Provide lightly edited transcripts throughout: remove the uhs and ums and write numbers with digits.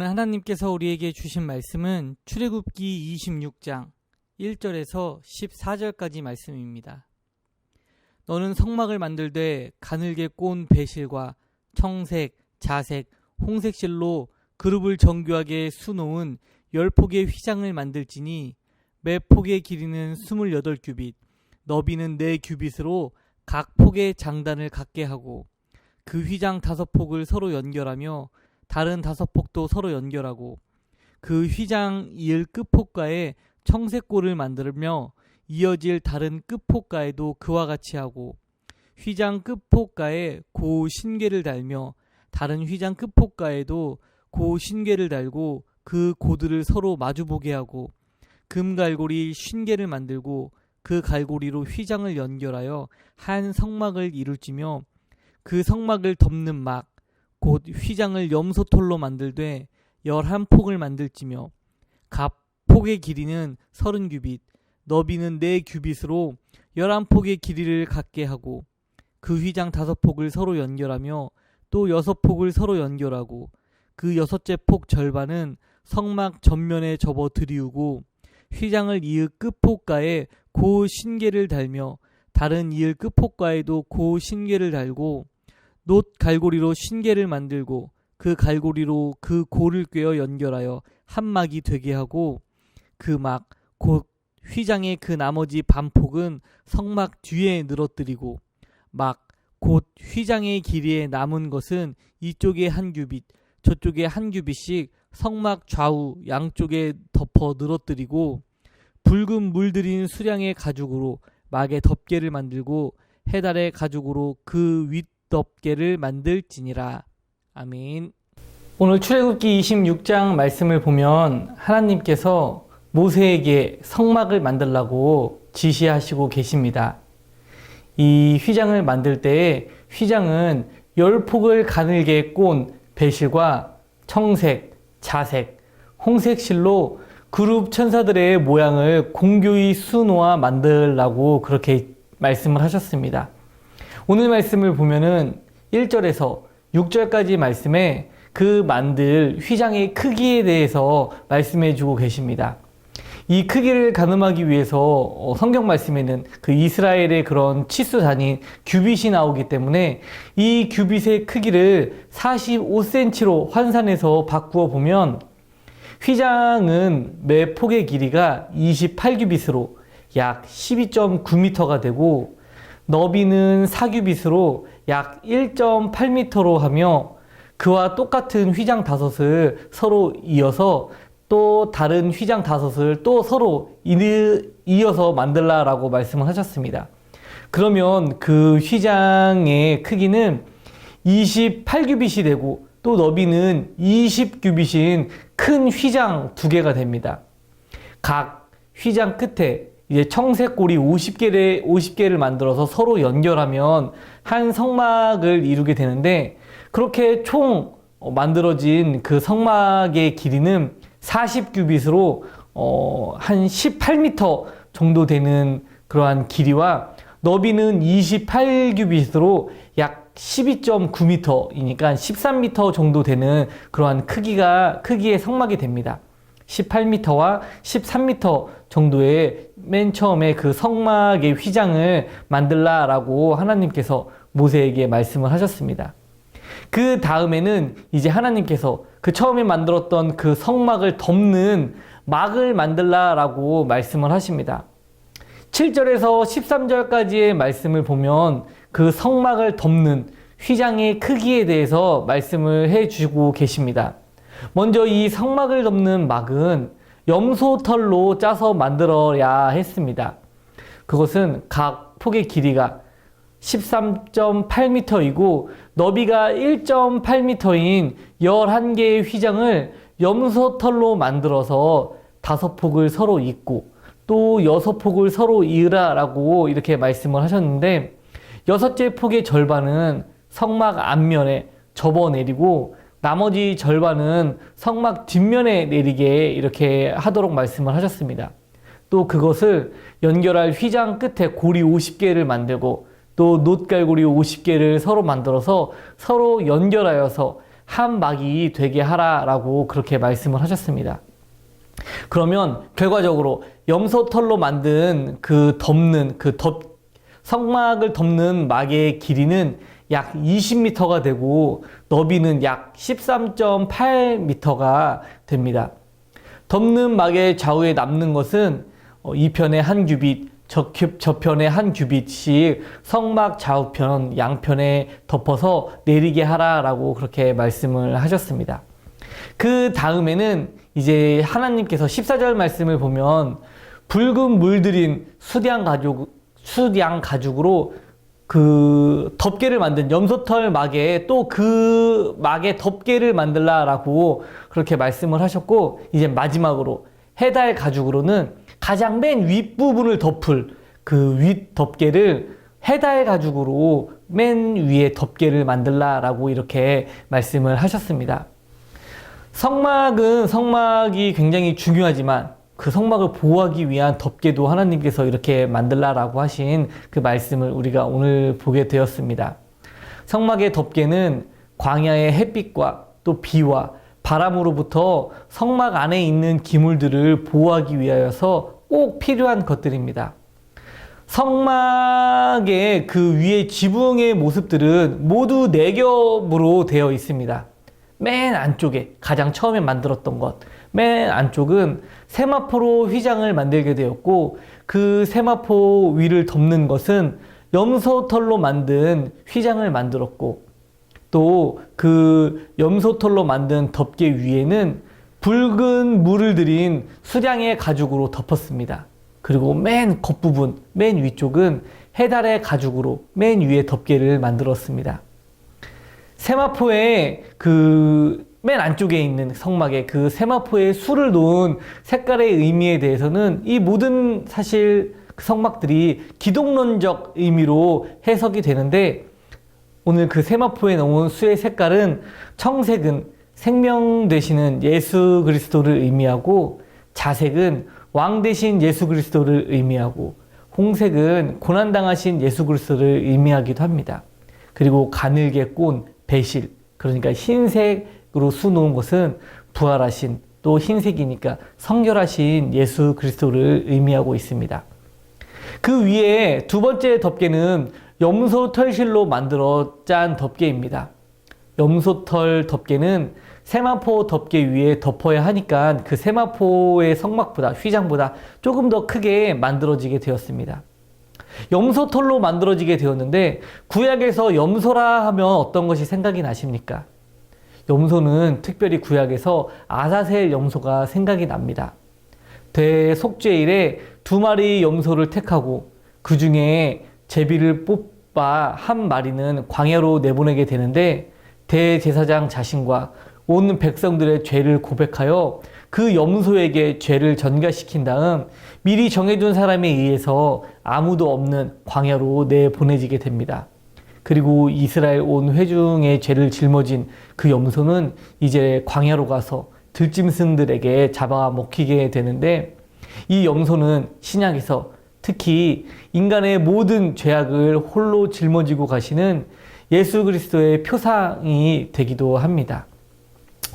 오늘 하나님께서 우리에게 주신 말씀은 출애굽기 26장 1절에서 14절까지 말씀입니다. 너는 성막을 만들되 가늘게 꼰 배실과 청색, 자색, 홍색실로 그룹을 정교하게 수놓은 10폭의 휘장을 만들지니 매 폭의 길이는 28규빗, 너비는 4규빗으로 각 폭의 장단을 갖게 하고 그 휘장 5폭을 서로 연결하며 다른 5폭도 서로 연결하고 그 휘장 이을 끝폭가에 청색골을 만들며 이어질 다른 끝폭가에도 그와 같이 하고 휘장 끝폭가에 고 신궤를 달며 다른 휘장 끝폭가에도 고 신궤를 달고 그 고들을 서로 마주보게 하고 금갈고리 신궤를 만들고 그 갈고리로 휘장을 연결하여 한 성막을 이룰지며 그 성막을 덮는 막 곧 휘장을 염소털로 만들되 11폭을 만들지며 각 폭의 길이는 30규빗, 너비는 4규빗으로 11폭의 길이를 갖게 하고 그 휘장 5폭을 서로 연결하며 또 6폭을 서로 연결하고 그 6째 폭 절반은 성막 전면에 접어 들이우고 휘장을 이을 끝폭가에 고 신궤를 달며 다른 이을 끝폭가에도 고 신궤를 달고 놋 갈고리로 신궤를 만들고 그 갈고리로 그 고를 꿰어 연결하여 한 막이 되게 하고 그 막 곧 휘장의 그 나머지 반폭은 성막 뒤에 늘어뜨리고 막 곧 휘장의 길이에 남은 것은 이쪽에 1규빗 저쪽에 1규빗씩 성막 좌우 양쪽에 덮어 늘어뜨리고 붉은 물들인 수량의 가죽으로 막의 덮개를 만들고 해달의 가죽으로 그 윗덮개를 만들지니라. 아멘. 오늘 출애굽기 26장 말씀을 보면 하나님께서 모세에게 성막을 만들라고 지시하시고 계십니다. 이 휘장을 만들 때에 휘장은 10폭을 가늘게 꼰 배실과 청색, 자색, 홍색 실로 그룹 천사들의 모양을 공교히 수놓아 만들라고 그렇게 말씀을 하셨습니다. 오늘 말씀을 보면은 1절에서 6절까지 말씀에 그 만들 휘장의 크기에 대해서 말씀해 주고 계십니다. 이 크기를 가늠하기 위해서 성경 말씀에는 그 이스라엘의 그런 치수 단위 규빗이 나오기 때문에 이 규빗의 크기를 45cm로 환산해서 바꾸어 보면 휘장은 매 폭의 길이가 28규빗으로 약 12.9m가 되고 너비는 4규빗으로 약 1.8m로 하며 그와 똑같은 휘장 5을 서로 이어서 또 다른 휘장 5을 또 서로 이어서 만들라라고 말씀을 하셨습니다. 그러면 그 휘장의 크기는 28규빗이 되고 또 너비는 20규빗인 큰 휘장 2개가 됩니다. 각 휘장 끝에 이제 청색고리 50개를 만들어서 서로 연결하면 한 성막을 이루게 되는데 그렇게 총 만들어진 그 성막의 길이는 40규빗으로 한 18m 정도 되는 그러한 길이와 너비는 28규빗으로 약 12.9m이니까 13m 정도 되는 그러한 크기의 성막이 됩니다. 18m와 13m 정도의 맨 처음에 그 성막의 휘장을 만들라라고 하나님께서 모세에게 말씀을 하셨습니다. 그 다음에는 이제 하나님께서 그 처음에 만들었던 그 성막을 덮는 막을 만들라라고 말씀을 하십니다. 7절에서 13절까지의 말씀을 보면 그 성막을 덮는 휘장의 크기에 대해서 말씀을 해주고 계십니다. 먼저 이 성막을 덮는 막은 염소털로 짜서 만들어야 했습니다. 그것은 각 폭의 길이가 13.8m이고 너비가 1.8m인 11개의 휘장을 염소털로 만들어서 5폭을 서로 잇고 또 6폭을 서로 이으라라고 이렇게 말씀을 하셨는데 6째 폭의 절반은 성막 앞면에 접어내리고 나머지 절반은 성막 뒷면에 내리게 이렇게 하도록 말씀을 하셨습니다. 또 그것을 연결할 휘장 끝에 고리 50개를 만들고 또 놋갈고리 50개를 서로 만들어서 서로 연결하여서 한 막이 되게 하라라고 그렇게 말씀을 하셨습니다. 그러면 결과적으로 염소털로 만든 성막을 덮는 막의 길이는 약 20m가 되고 너비는 약 13.8m가 됩니다. 덮는 막의 좌우에 남는 것은 이편에 한 규빗, 저편에 한 규빗씩 성막 좌우편, 양편에 덮어서 내리게 하라라고 그렇게 말씀을 하셨습니다. 그 다음에는 이제 하나님께서 14절 말씀을 보면 붉은 물들인 수량 가죽으로 그 덮개를 만든 염소털 막에 또 그 막에 덮개를 만들라라고 그렇게 말씀을 하셨고, 이제 마지막으로 해달 가죽으로는 가장 맨 윗부분을 덮을 그 윗 덮개를 해달 가죽으로 맨 위에 덮개를 만들라라고 이렇게 말씀을 하셨습니다. 성막이 굉장히 중요하지만 그 성막을 보호하기 위한 덮개도 하나님께서 이렇게 만들라라고 하신 그 말씀을 우리가 오늘 보게 되었습니다. 성막의 덮개는 광야의 햇빛과 또 비와 바람으로부터 성막 안에 있는 기물들을 보호하기 위하여서 꼭 필요한 것들입니다. 성막의 그 위에 지붕의 모습들은 모두 4겹으로 되어 있습니다. 맨 안쪽에 가장 처음에 만들었던 것, 맨 안쪽은 세마포로 휘장을 만들게 되었고, 그 세마포 위를 덮는 것은 염소털로 만든 휘장을 만들었고, 또 그 염소털로 만든 덮개 위에는 붉은 물을 들인 수량의 가죽으로 덮었습니다. 그리고 맨 겉부분, 맨 위쪽은 해달의 가죽으로 맨 위에 덮개를 만들었습니다. 세마포의 맨 안쪽에 있는 성막에 그 세마포에 수를 놓은 색깔의 의미에 대해서는 이 모든 사실 그 성막들이 기독론적 의미로 해석이 되는데, 오늘 그 세마포에 놓은 수의 색깔은 청색은 생명 되시는 예수 그리스도를 의미하고, 자색은 왕 되신 예수 그리스도를 의미하고, 홍색은 고난당하신 예수 그리스도를 의미하기도 합니다. 그리고 가늘게 꼰 배실, 그러니까 흰색으로 수 놓은 것은 부활하신, 또 흰색이니까 성결하신 예수 그리스도를 의미하고 있습니다. 그 위에 두 번째 덮개는 염소 털실로 만들어 짠 덮개입니다. 염소털 덮개는 세마포 덮개 위에 덮어야 하니까 그 세마포의 성막보다, 휘장보다 조금 더 크게 만들어지게 되었습니다. 염소털로 만들어지게 되었는데, 구약에서 염소라 하면 어떤 것이 생각이 나십니까? 염소는 특별히 구약에서 아사셀 염소가 생각이 납니다. 대속죄일에 2마리 염소를 택하고 그 중에 제비를 뽑아 한 마리는 광야로 내보내게 되는데, 대제사장 자신과 온 백성들의 죄를 고백하여 그 염소에게 죄를 전가시킨 다음 미리 정해둔 사람에 의해서 아무도 없는 광야로 내보내지게 됩니다. 그리고 이스라엘 온 회중의 죄를 짊어진 그 염소는 이제 광야로 가서 들짐승들에게 잡아먹히게 되는데, 이 염소는 신약에서 특히 인간의 모든 죄악을 홀로 짊어지고 가시는 예수 그리스도의 표상이 되기도 합니다.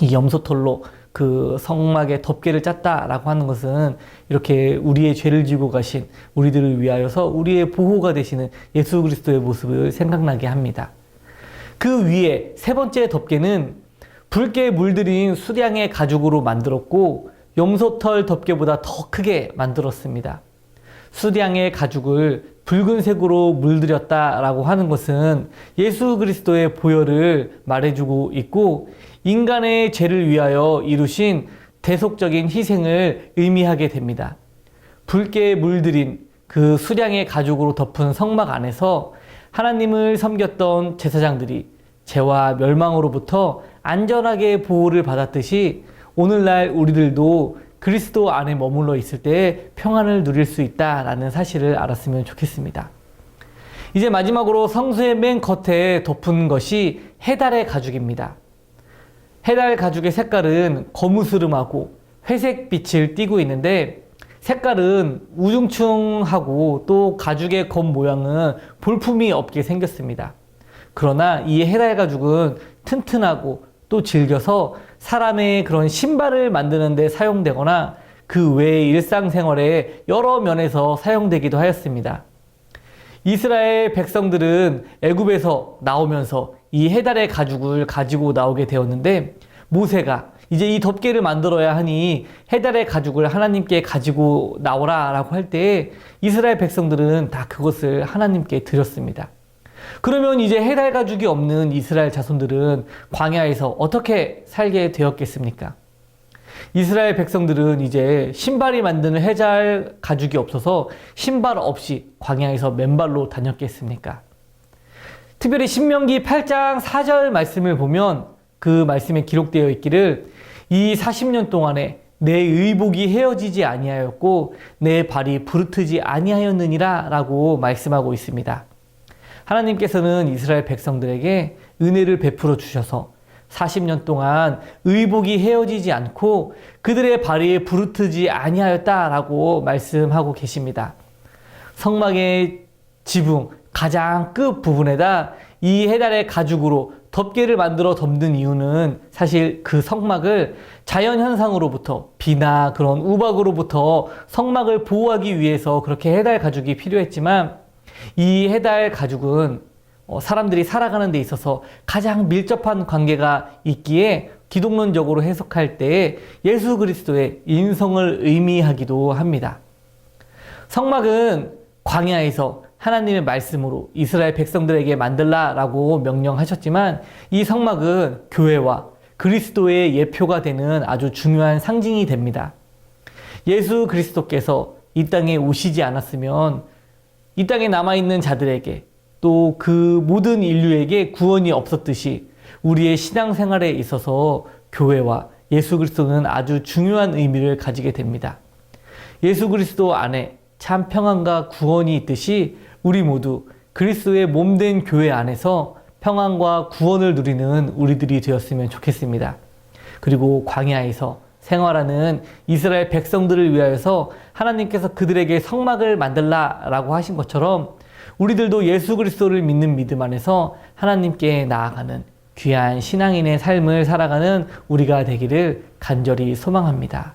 이 염소털로 그 성막에 덮개를 짰다라고 하는 것은 이렇게 우리의 죄를 지고 가신 우리들을 위하여서 우리의 보호가 되시는 예수 그리스도의 모습을 생각나게 합니다. 그 위에 세 번째 덮개는 붉게 물들인 수량의 가죽으로 만들었고, 염소털 덮개보다 더 크게 만들었습니다. 수량의 가죽을 붉은색으로 물들였다라고 하는 것은 예수 그리스도의 보혈을 말해주고 있고, 인간의 죄를 위하여 이루신 대속적인 희생을 의미하게 됩니다. 붉게 물들인 그 수량의 가죽으로 덮은 성막 안에서 하나님을 섬겼던 제사장들이 죄와 멸망으로부터 안전하게 보호를 받았듯이, 오늘날 우리들도 그리스도 안에 머물러 있을 때 평안을 누릴 수 있다라는 사실을 알았으면 좋겠습니다. 이제 마지막으로 성소의 맨 겉에 덮은 것이 해달의 가죽입니다. 해달 가죽의 색깔은 거무스름하고 회색 빛을 띠고 있는데, 색깔은 우중충하고 또 가죽의 겉 모양은 볼품이 없게 생겼습니다. 그러나 이 해달 가죽은 튼튼하고 또 즐겨서 사람의 그런 신발을 만드는 데 사용되거나 그 외의 일상생활에 여러 면에서 사용되기도 하였습니다. 이스라엘 백성들은 애굽에서 나오면서 이 해달의 가죽을 가지고 나오게 되었는데, 모세가 이제 이 덮개를 만들어야 하니 해달의 가죽을 하나님께 가지고 나오라 라고 할 때 이스라엘 백성들은 다 그것을 하나님께 드렸습니다. 그러면 이제 해달 가죽이 없는 이스라엘 자손들은 광야에서 어떻게 살게 되었겠습니까? 이스라엘 백성들은 이제 신발이 만드는 해달 가죽이 없어서 신발 없이 광야에서 맨발로 다녔겠습니까? 특별히 신명기 8장 4절 말씀을 보면 그 말씀에 기록되어 있기를 이 40년 동안에 내 의복이 헤어지지 아니하였고 내 발이 부르트지 아니하였느니라 라고 말씀하고 있습니다. 하나님께서는 이스라엘 백성들에게 은혜를 베풀어 주셔서 40년 동안 의복이 헤어지지 않고 그들의 발이 부르트지 아니하였다라고 말씀하고 계십니다. 성막의 지붕 가장 끝 부분에다 이 해달의 가죽으로 덮개를 만들어 덮는 이유는 사실 그 성막을 자연현상으로부터 비나 그런 우박으로부터 성막을 보호하기 위해서 그렇게 해달 가죽이 필요했지만, 이 해달 가죽은 사람들이 살아가는 데 있어서 가장 밀접한 관계가 있기에 기독론적으로 해석할 때 예수 그리스도의 인성을 의미하기도 합니다. 성막은 광야에서 하나님의 말씀으로 이스라엘 백성들에게 만들라라고 명령하셨지만, 이 성막은 교회와 그리스도의 예표가 되는 아주 중요한 상징이 됩니다. 예수 그리스도께서 이 땅에 오시지 않았으면 이 땅에 남아있는 자들에게 또 그 모든 인류에게 구원이 없었듯이 우리의 신앙생활에 있어서 교회와 예수 그리스도는 아주 중요한 의미를 가지게 됩니다. 예수 그리스도 안에 참 평안과 구원이 있듯이 우리 모두 그리스도의 몸된 교회 안에서 평안과 구원을 누리는 우리들이 되었으면 좋겠습니다. 그리고 광야에서 생활하는 이스라엘 백성들을 위하여서 하나님께서 그들에게 성막을 만들라라고 하신 것처럼 우리들도 예수 그리스도를 믿는 믿음 안에서 하나님께 나아가는 귀한 신앙인의 삶을 살아가는 우리가 되기를 간절히 소망합니다.